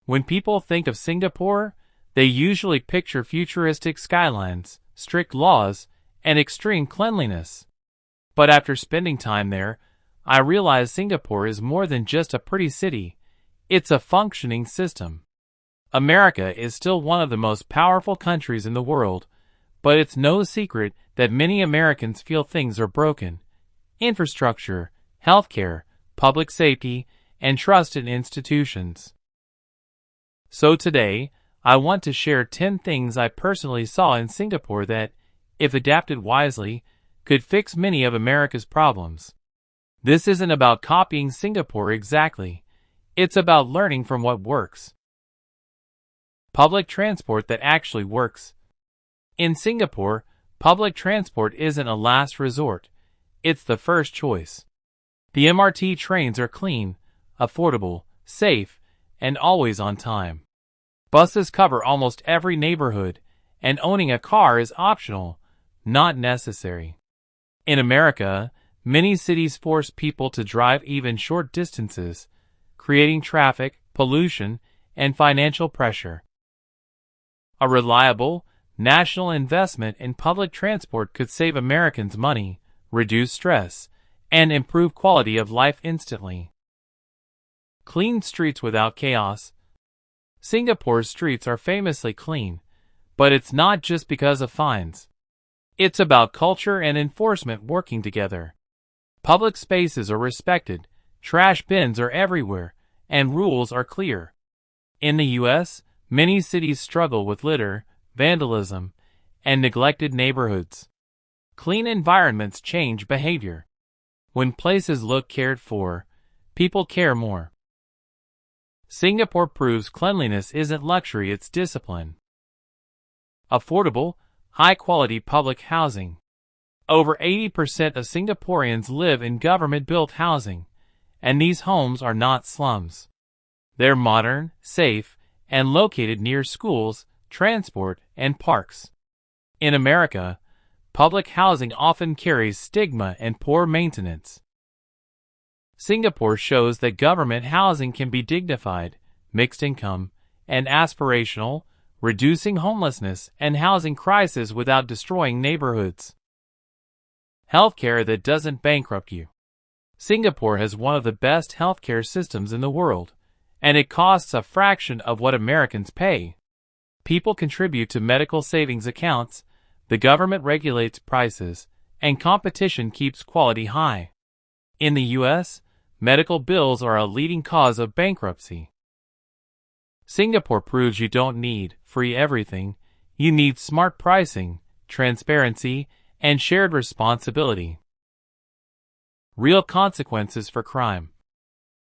When people think of Singapore, they usually picture futuristic skylines, strict laws, and extreme cleanliness. But after spending time there, I realized Singapore is more than just a pretty city. It's a functioning system. America is still one of the most powerful countries in the world, but it's no secret that many Americans feel things are broken. Infrastructure, healthcare, public safety, and trust in institutions. So today, I want to share 10 things I personally saw in Singapore that, if adapted wisely, could fix many of America's problems. This isn't about copying Singapore exactly. It's about learning from what works. Public transport that actually works. In Singapore, public transport isn't a last resort. It's the first choice. The MRT trains are clean, affordable, safe, and always on time. Buses cover almost every neighborhood, and owning a car is optional, not necessary. In America, many cities force people to drive even short distances, creating traffic, pollution, and financial pressure. A reliable, national investment in public transport could save Americans money, reduce stress, and improve quality of life instantly. Clean streets without chaos. Singapore's streets are famously clean, but it's not just because of fines. It's about culture and enforcement working together. Public spaces are respected, trash bins are everywhere, and rules are clear. In the U.S., many cities struggle with litter, vandalism, and neglected neighborhoods. Clean environments change behavior. When places look cared for, people care more. Singapore proves cleanliness isn't luxury, it's discipline. Affordable, high-quality public housing. Over 80% of Singaporeans live in government-built housing, and these homes are not slums. They're modern, safe, and located near schools, transport, and parks. In America, public housing often carries stigma and poor maintenance. Singapore shows that government housing can be dignified, mixed income, and aspirational, reducing homelessness and housing crisis without destroying neighborhoods. Healthcare that doesn't bankrupt you. Singapore has one of the best healthcare systems in the world, and it costs a fraction of what Americans pay. People contribute to medical savings accounts, the government regulates prices, and competition keeps quality high. In the U.S., medical bills are a leading cause of bankruptcy. Singapore proves you don't need free everything. You need smart pricing, transparency, and shared responsibility. Real consequences for crime.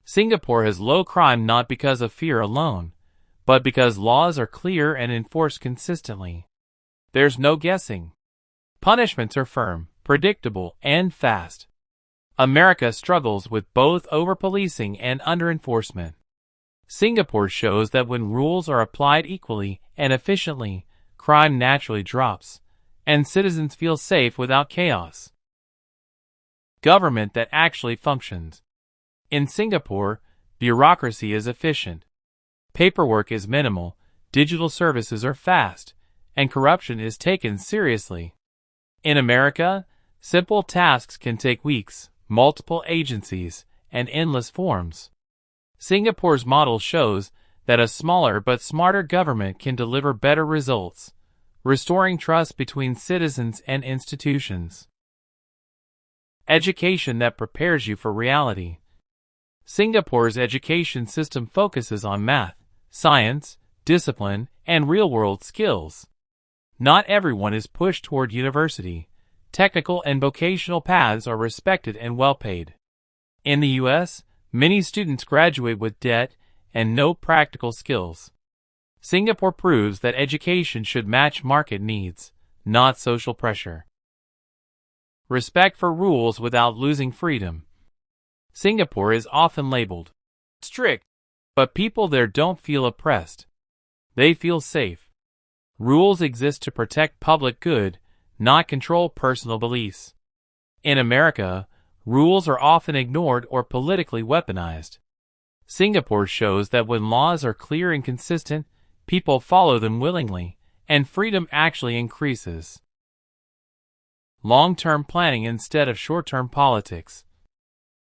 Singapore has low crime not because of fear alone, but because laws are clear and enforced consistently. There's no guessing. Punishments are firm, predictable, and fast. America struggles with both over-policing and under-enforcement. Singapore shows that when rules are applied equally and efficiently, crime naturally drops, and citizens feel safe without chaos. Government that actually functions. In Singapore, bureaucracy is efficient. Paperwork is minimal, digital services are fast, and corruption is taken seriously. In America, simple tasks can take weeks, multiple agencies, and endless forms. Singapore's model shows that a smaller but smarter government can deliver better results, restoring trust between citizens and institutions. Education that prepares you for reality. Singapore's education system focuses on math, science, discipline, and real-world skills. Not everyone is pushed toward university. Technical and vocational paths are respected and well-paid. In the U.S., many students graduate with debt and no practical skills. Singapore proves that education should match market needs, not social pressure. Respect for rules without losing freedom. Singapore is often labeled strict, but people there don't feel oppressed. They feel safe. Rules exist to protect public good, not control personal beliefs. In America, rules are often ignored or politically weaponized. Singapore shows that when laws are clear and consistent, people follow them willingly, and freedom actually increases. Long-term planning instead of short-term politics.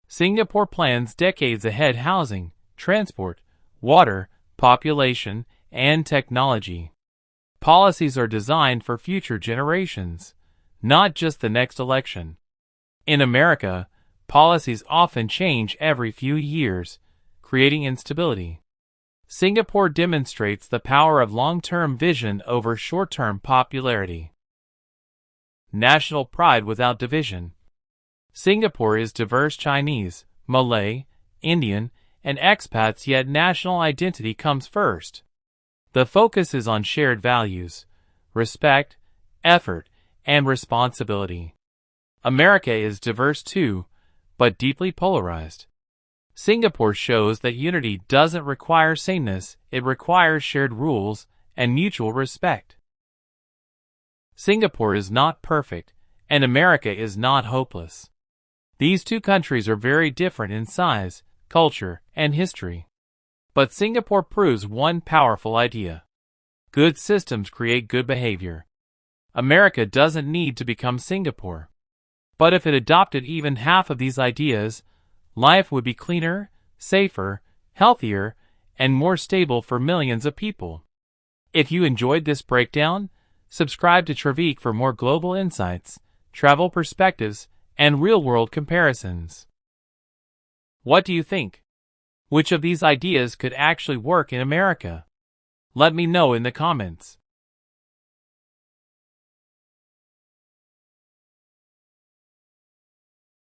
Singapore plans decades ahead: housing, transport, water, population, and technology. Policies are designed for future generations, not just the next election. In America, policies often change every few years, creating instability. Singapore demonstrates the power of long-term vision over short-term popularity. National pride without division. Singapore is diverse: Chinese, Malay, Indian, and expats, yet national identity comes first. The focus is on shared values, respect, effort, and responsibility. America is diverse too, but deeply polarized. Singapore shows that unity doesn't require sameness, it requires shared rules and mutual respect. Singapore is not perfect, and America is not hopeless. These two countries are very different in size, culture, and history. But Singapore proves one powerful idea: good systems create good behavior. America doesn't need to become Singapore. But if it adopted even half of these ideas, life would be cleaner, safer, healthier, and more stable for millions of people. If you enjoyed this breakdown, subscribe to Travique for more global insights, travel perspectives, and real-world comparisons. What do you think? Which of these ideas could actually work in America? Let me know in the comments.